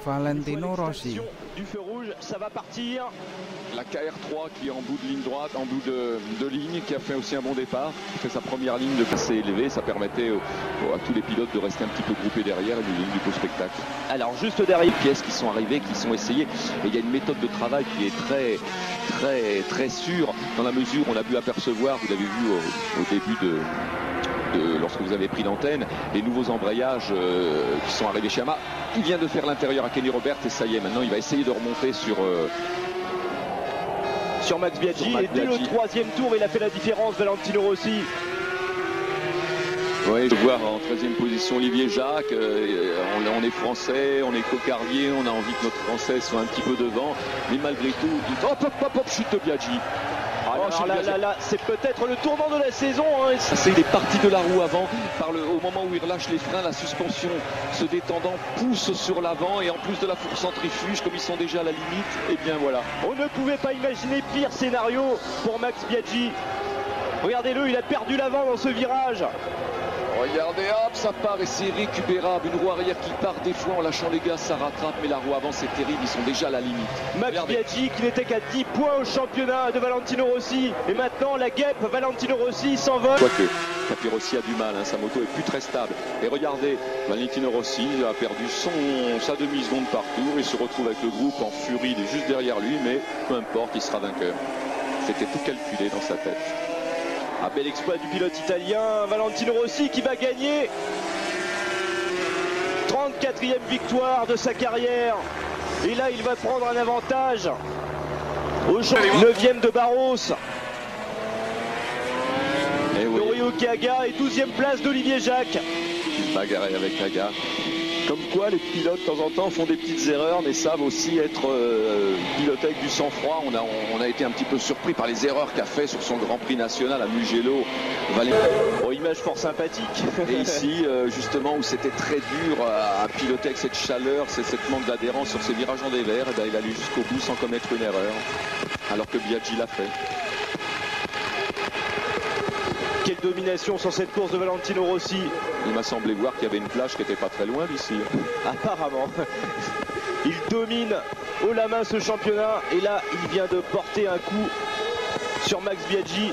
Valentino Rossi. Du feu rouge, ça va partir. La KR3 qui est en bout de ligne droite, en bout de ligne, qui a fait aussi un bon départ, qui fait sa première ligne de assez élevée. Ça permettait à tous les pilotes de rester un petit peu groupés derrière et de ligne du beau spectacle. Alors juste derrière, Les pièces qui sont arrivées, qui sont essayées. Et il y a une méthode de travail qui est très sûre, dans la mesure où on a pu apercevoir, vous l'avez vu au début lorsque vous avez pris l'antenne, les nouveaux embrayages qui sont arrivés chez Yamaha. Il vient de faire l'intérieur à Kenny Robert et ça y est, maintenant il va essayer de remonter sur Max Biaggi. Et dès le troisième tour, il a fait la différence, Valentino Rossi. Oui, je vois en 13e position Olivier Jacques. On est français, on est cocardier, on a envie que notre français soit un petit peu devant. Mais malgré tout, hop, chute de Biaggi. Là, c'est peut-être le tournant de la saison. Hein. C'est les parties de la roue avant. Au moment où il relâche les freins, la suspension se détendant pousse sur l'avant. Et en plus de la fourche centrifuge, comme ils sont déjà à la limite, et bien voilà. On ne pouvait pas imaginer pire scénario pour Max Biaggi. Regardez-le, il a perdu l'avant dans ce virage. Regardez, hop, ça part et c'est récupérable. Une roue arrière qui part des fois en lâchant les gaz, ça rattrape. Mais la roue avant, c'est terrible, ils sont déjà à la limite. Max Biaggi qui n'était qu'à 10 points au championnat de Valentino Rossi. Et maintenant, la guêpe Valentino Rossi s'envole. Quoique, Capirossi a du mal, hein, sa moto est plus très stable. Et regardez, Valentino Rossi a perdu sa demi-seconde par tour. Il se retrouve avec le groupe en furie juste derrière lui, mais peu importe, il sera vainqueur. C'était tout calculé dans sa tête. Un bel exploit du pilote italien, Valentino Rossi qui va gagner 34e victoire de sa carrière. Et là, il va prendre un avantage au 9e de Barros. Norio Kaga et 12e place d'Olivier Jacques. Il va garer avec Kaga. Comme quoi les pilotes de temps en temps font des petites erreurs mais savent aussi être pilotés avec du sang-froid. On a été un petit peu surpris par les erreurs qu'a fait sur son Grand Prix national à Mugello. Image fort sympathique. Et ici, justement, où c'était très dur à piloter avec cette chaleur, cette manque d'adhérence sur ces virages en dévers, et il allait jusqu'au bout sans commettre une erreur. Alors que Biaggi l'a fait. Quelle domination sur cette course de Valentino Rossi. Il m'a semblé voir qu'il y avait une plage qui n'était pas très loin d'ici. Apparemment. Il domine haut la main ce championnat. Et là, il vient de porter un coup sur Max Biaggi.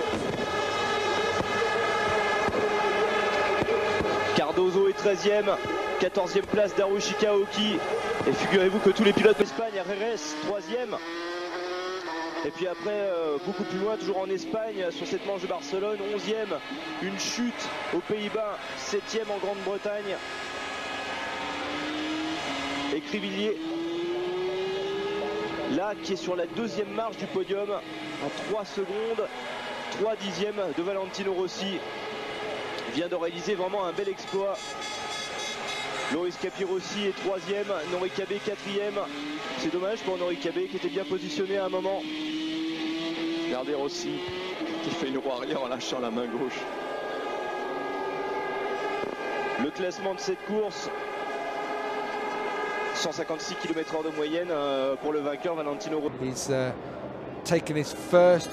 Cardozo est 13e. 14e place d'Arushika Aoki. Et figurez-vous que tous les pilotes d'Espagne, Referensi 3e. Et puis après, beaucoup plus loin, toujours en Espagne, sur cette manche de Barcelone, 11e, une chute aux Pays-Bas, 7e en Grande-Bretagne. Et Crivillier, là, qui est sur la deuxième marche du podium, à 3 secondes, 3 dixièmes de Valentino Rossi, vient de réaliser vraiment un bel exploit. Loris Capirossi est 3e, Norikabe 4e. C'est dommage pour Norikabe qui était bien positionné à un moment. Regardez Rossi qui fait une roue arrière en lâchant la main gauche. Le classement de cette course, 156 km/h de moyenne pour le vainqueur Valentino Rossi. He's taken his first.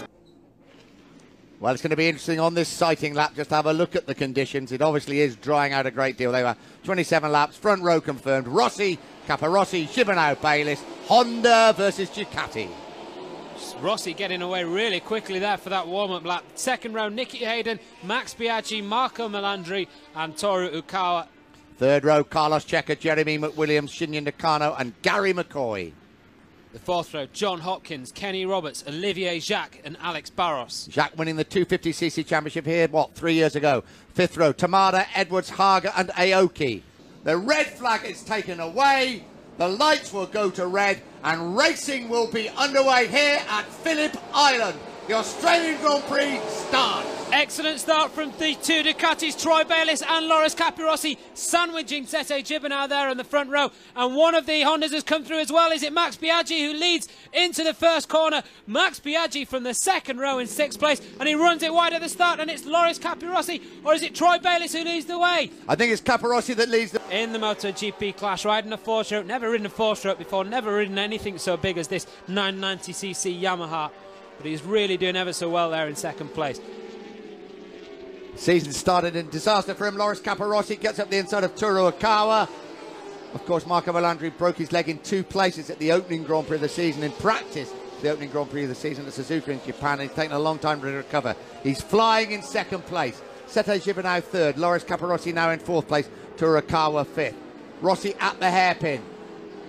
Well, it's going to be interesting on this sighting lap. Just have a look at the conditions. It obviously is drying out a great deal. They were 27 laps, front row confirmed. Rossi, Capirossi, Shimano, Bayliss, Honda versus Ducati. Rossi getting away really quickly there for that warm-up lap. Second row, Nicky Hayden, Max Biaggi, Marco Melandri and Toru Ukawa. Third row, Carlos Checa, Jeremy McWilliams, Shinya Nakano and Gary McCoy. The fourth row, John Hopkins, Kenny Roberts, Olivier Jacques and Alex Barros. Jacques winning the 250cc championship here, 3 years ago. Fifth row, Tamada, Edwards, Haga and Aoki. The red flag is taken away. The lights will go to red and racing will be underway here at Phillip Island. The Australian Grand Prix starts. Excellent start from the two Ducatis, Troy Bayliss and Loris Capirossi, sandwiching Tete Gibernau there in the front row. And one of the Hondas has come through as well. Is it Max Biaggi who leads into the first corner? Max Biaggi from the second row in 6th place, and he runs it wide at the start, and it's Loris Capirossi, or is it Troy Bayliss who leads the way? I think it's Capirossi that leads the... In the MotoGP clash, riding a 4-stroke, never ridden a 4-stroke before, never ridden anything so big as this 990cc Yamaha. But he's really doing ever so well there in second place. Season started in disaster for him. Loris Capirossi gets up the inside of Toru Ukawa. Of course, Marco Melandri broke his leg in 2 places at the opening Grand Prix of the season in practice. The opening Grand Prix of the season at Suzuka in Japan. He's taken a long time to recover. He's flying in 2nd place. Sete Gibernau 3rd. Loris Capirossi now in 4th place. Torikawa 5th. Rossi at the hairpin.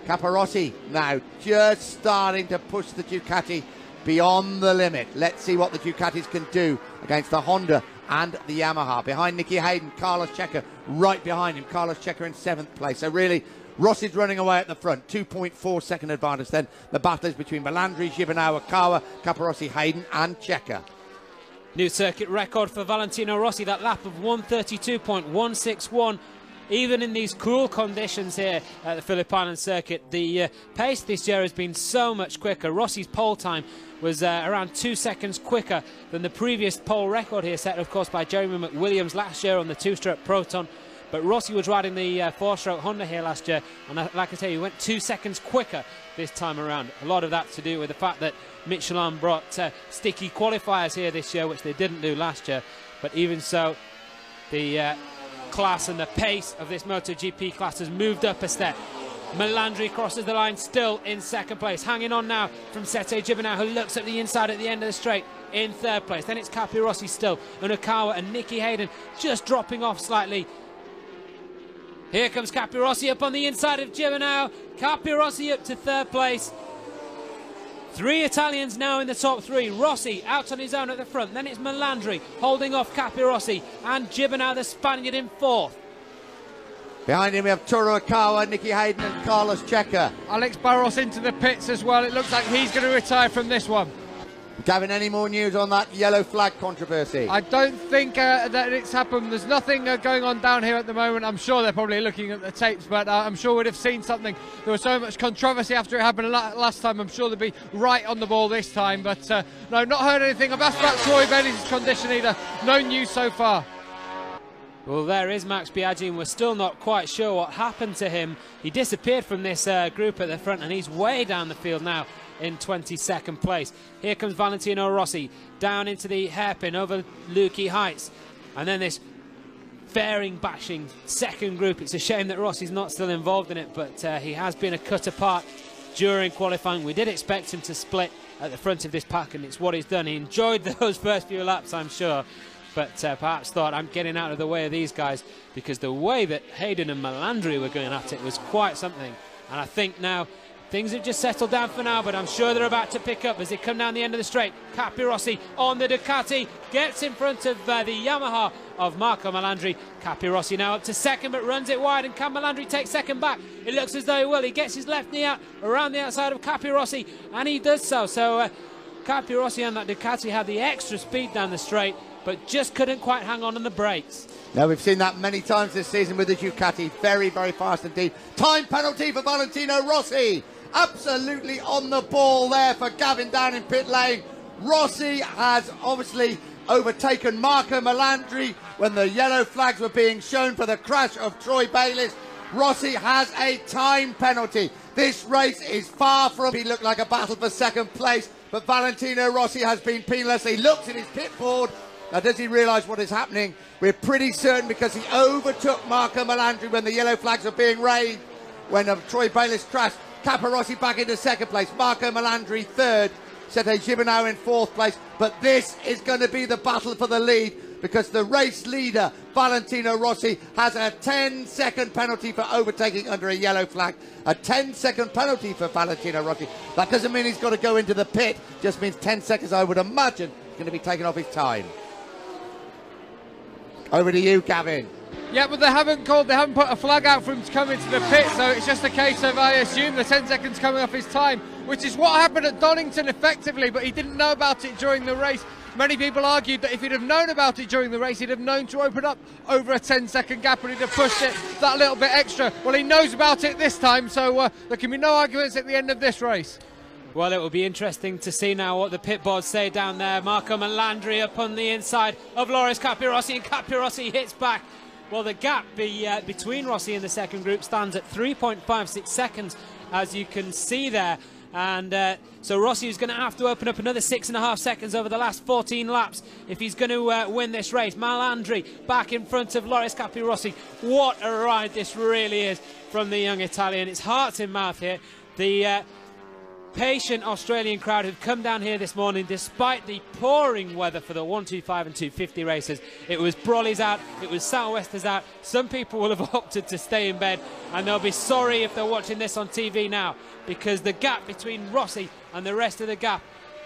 Capirossi now just starting to push the Ducati beyond the limit. Let's see what the Ducatis can do against the Honda and the Yamaha. Behind Nicky Hayden, Carlos Checa right behind him. Carlos Checa in 7th place. So really, Rossi's running away at the front. 2.4 second advantage. Then the battle is between Melandri, Gibernau, Akawa, Capirossi, Hayden and Checa. New circuit record for Valentino Rossi, that lap of 132.161. Even in these cruel conditions here at the Phillip Island circuit, the pace this year has been so much quicker. Rossi's pole time was around 2 seconds quicker than the previous pole record here, set of course by Jeremy McWilliams last year on the 2-stroke Proton. But Rossi was riding the 4-stroke Honda here last year, and like I say, he went 2 seconds quicker this time around. A lot of that to do with the fact that Michelin brought sticky qualifiers here this year, which they didn't do last year. But even so, the class and the pace of this MotoGP class has moved up a step. Melandri crosses the line, still in 2nd place, hanging on now from Sete Gibernau, who looks at the inside at the end of the straight in 3rd place. Then it's Capirossi still, and Akawa and Nicky Hayden just dropping off slightly. Here comes Capirossi up on the inside of Gibernau. Capirossi up to 3rd place. 3 Italians now in the top 3. Rossi out on his own at the front. Then it's Melandri holding off Capirossi, and Gibernau, the Spaniard, in 4th. Behind him we have Toru Akawa, Nicky Hayden and Carlos Checa. Alex Barros into the pits as well. It looks like he's going to retire from this one. Gavin, any more news on that yellow flag controversy? I don't think that it's happened. There's nothing going on down here at the moment. I'm sure they're probably looking at the tapes, but I'm sure we'd have seen something. There was so much controversy after it happened last time. I'm sure they'll be right on the ball this time, but no, not heard anything. I've asked about Troy Bailey's condition either. No news so far. Well, there is Max Biaggi, and we're still not quite sure what happened to him. He disappeared from this group at the front, and he's way down the field now in 22nd place. Here comes Valentino Rossi down into the hairpin over Lukey Heights, and then this fairing bashing 2nd group. It's a shame that Rossi's not still involved in it, but he has been a cut apart during qualifying. We did expect him to split at the front of this pack, and it's what he's done. He enjoyed those first few laps, I'm sure, but perhaps thought, I'm getting out of the way of these guys, because the way that Hayden and Melandri were going at it was quite something. And I think now things have just settled down for now, but I'm sure they're about to pick up as they come down the end of the straight. Capirossi on the Ducati gets in front of the Yamaha of Marco Melandri. Capirossi now up to 2nd, but runs it wide, and can Melandri take 2nd back? It looks as though he will. He gets his left knee out around the outside of Capirossi, and he does so. So Capirossi and that Ducati had the extra speed down the straight, but just couldn't quite hang on the brakes. Now, we've seen that many times this season with the Ducati. Very, very fast indeed. Time penalty for Valentino Rossi. Absolutely on the ball there for Gavin down in pit lane. Rossi has obviously overtaken Marco Melandri when the yellow flags were being shown for the crash of Troy Bayliss. Rossi has a time penalty. This race is far from he looked like a battle for 2nd place, but Valentino Rossi has been penalised. He looks at his pit board. Now, does he realise what is happening? We're pretty certain, because he overtook Marco Melandri when the yellow flags were being raised when Troy Bayliss crashed. Capirossi back into 2nd place, Marco Melandri 3rd, Sete Gibernau in 4th place. But this is going to be the battle for the lead, because the race leader, Valentino Rossi, has a 10-second penalty for overtaking under a yellow flag. A 10-second penalty for Valentino Rossi. That doesn't mean he's got to go into the pit, just means 10 seconds, I would imagine, is going to be taken off his time. Over to you, Gavin. Yeah, but they haven't put a flag out for him to come into the pit, so it's just a case of, I assume, the 10 seconds coming off his time, which is what happened at Donington effectively, but he didn't know about it during the race. Many people argued that if he'd have known about it during the race, he'd have known to open up over a 10-second gap, and he'd have pushed it that little bit extra. Well, he knows about it this time, so there can be no arguments at the end of this race. Well, it will be interesting to see now what the pit boards say down there. Marco Melandri up on the inside of Loris Capirossi, and Capirossi hits back. Well, the gap between Rossi and the 2nd group stands at 3.56 seconds, as you can see there. And so Rossi is going to have to open up another 6.5 seconds over the last 14 laps if he's going to win this race. Malandri back in front of Loris Capirossi. What a ride this really is from the young Italian. It's hearts in mouth here. The patient Australian crowd who've come down here this morning despite the pouring weather for the 125 and 250 races. It was brollies out, it was sou'westers out. Some people will have opted to stay in bed, and they'll be sorry if they're watching this on TV now, because the gap between Rossi and the rest of the gap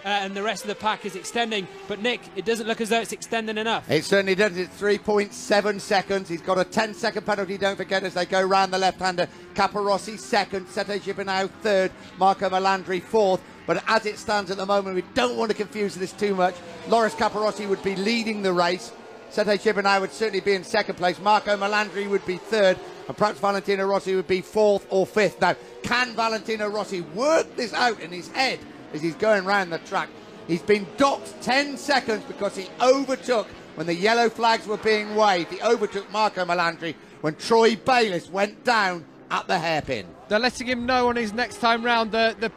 and the rest of the pack is extending. But Nick, it doesn't look as though it's extending enough. It certainly does. It's 3.7 seconds. He's got a 10-second penalty, don't forget, as they go round the left-hander. Capirossi second, Sete Gibernau third, Marco Malandri fourth. But as it stands at the moment, we don't want to confuse this too much. Loris Capirossi would be leading the race. Sete Gibernau would certainly be in second place. Marco Malandri would be third, and perhaps Valentino Rossi would be fourth or fifth. Now, can Valentino Rossi work this out in his head as he's going round the track? He's been docked 10 seconds because he overtook when the yellow flags were being waved. He overtook Marco Malandri when Troy Bayliss went down at the hairpin. They're letting him know on his next time round. The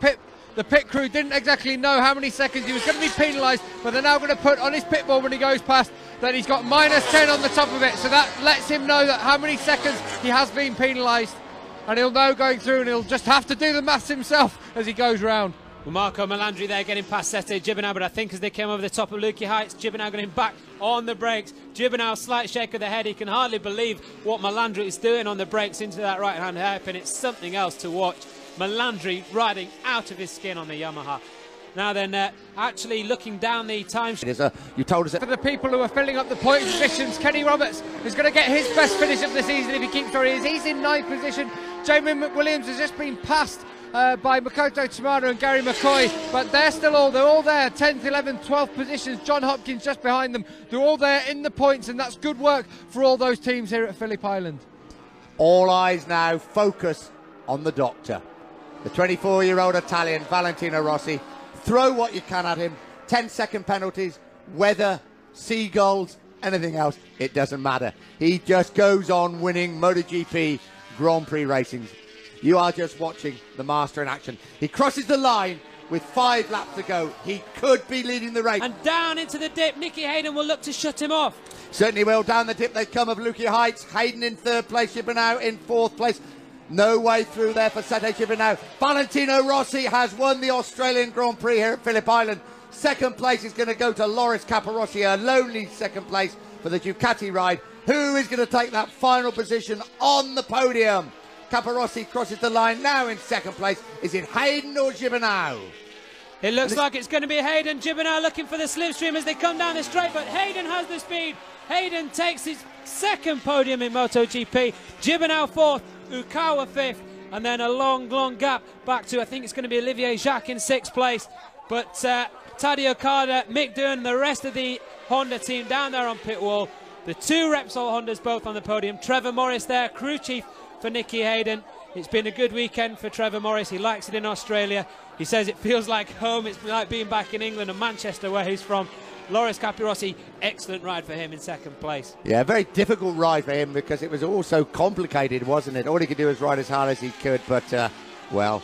pit crew didn't exactly know how many seconds he was going to be penalised, but they're now going to put on his pit board when he goes past that he's got -10 on the top of it. So that lets him know that how many seconds he has been penalised, and he'll know going through, and he'll just have to do the maths himself as he goes round. Well, Marco Malandri there getting past Sete Gibernau, but I think as they came over the top of Lukey Heights, Gibernau getting back on the brakes. Gibernau, slight shake of the head. He can hardly believe what Malandri is doing on the brakes into that right-hand hairpin. It's something else to watch. Malandri riding out of his skin on the Yamaha. Now then, actually looking down the time... You told us that... For the people who are filling up the point positions, Kenny Roberts is going to get his best finish of the season if he keeps where he is. He's in 9th position. Jamie McWilliams has just been passed by Makoto Tamada and Gary McCoy, but they're all there, 10th, 11th, 12th positions. John Hopkins just behind them. They're all there in the points, and that's good work for all those teams here at Phillip Island. All eyes now focus on the doctor. The 24-year-old Italian, Valentino Rossi. Throw what you can at him. 10-second penalties, weather, seagulls, anything else, it doesn't matter. He just goes on winning MotoGP Grand Prix racings. You are just watching the master in action. He crosses the line with 5 laps to go. He could be leading the race. And down into the dip, Nicky Hayden will look to shut him off. Certainly will. Down the dip they come of Lukey Heights. Hayden in 3rd place, Gibernau in 4th place. No way through there for Sete Gibernau. Valentino Rossi has won the Australian Grand Prix here at Phillip Island. 2nd place is going to go to Loris Capirossi, a lonely 2nd place for the Ducati ride. Who is going to take that final position on the podium? Capirossi crosses the line now in 2nd place. Is it Hayden or Gibernau? It looks like it's going to be Hayden. Gibernau looking for the slipstream as they come down the straight, but Hayden has the speed. Hayden takes his 2nd podium in MotoGP. Gibernau 4th, Ukawa 5th, and then a long gap back to, I think it's going to be Olivier Jacques in 6th place. But Tadej Okada, Mick Doohan, the rest of the Honda team down there on pit wall. The 2 Repsol Hondas both on the podium. Trevor Morris there, crew chief for Nicky Hayden. It's been a good weekend for Trevor Morris. He likes it in Australia. He says it feels like home. It's like being back in England and Manchester where he's from. Loris Capirossi, excellent ride for him in 2nd place. Yeah, very difficult ride for him because it was all so complicated, wasn't it? All he could do was ride as hard as he could, but, well,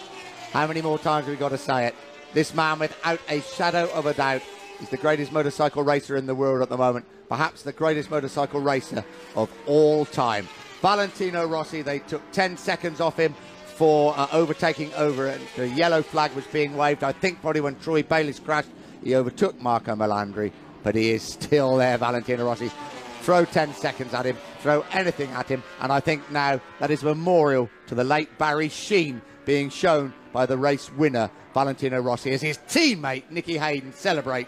how many more times have we got to say it? This man, without a shadow of a doubt, is the greatest motorcycle racer in the world at the moment. Perhaps the greatest motorcycle racer of all time. Valentino Rossi, they took 10 seconds off him for overtaking over it. The yellow flag was being waved. I think probably when Troy Bayliss crashed, he overtook Marco Malandri, but he is still there, Valentino Rossi. Throw 10 seconds at him, throw anything at him, and I think now that is a memorial to the late Barry Sheen being shown by the race winner, Valentino Rossi, as his teammate, Nicky Hayden, celebrates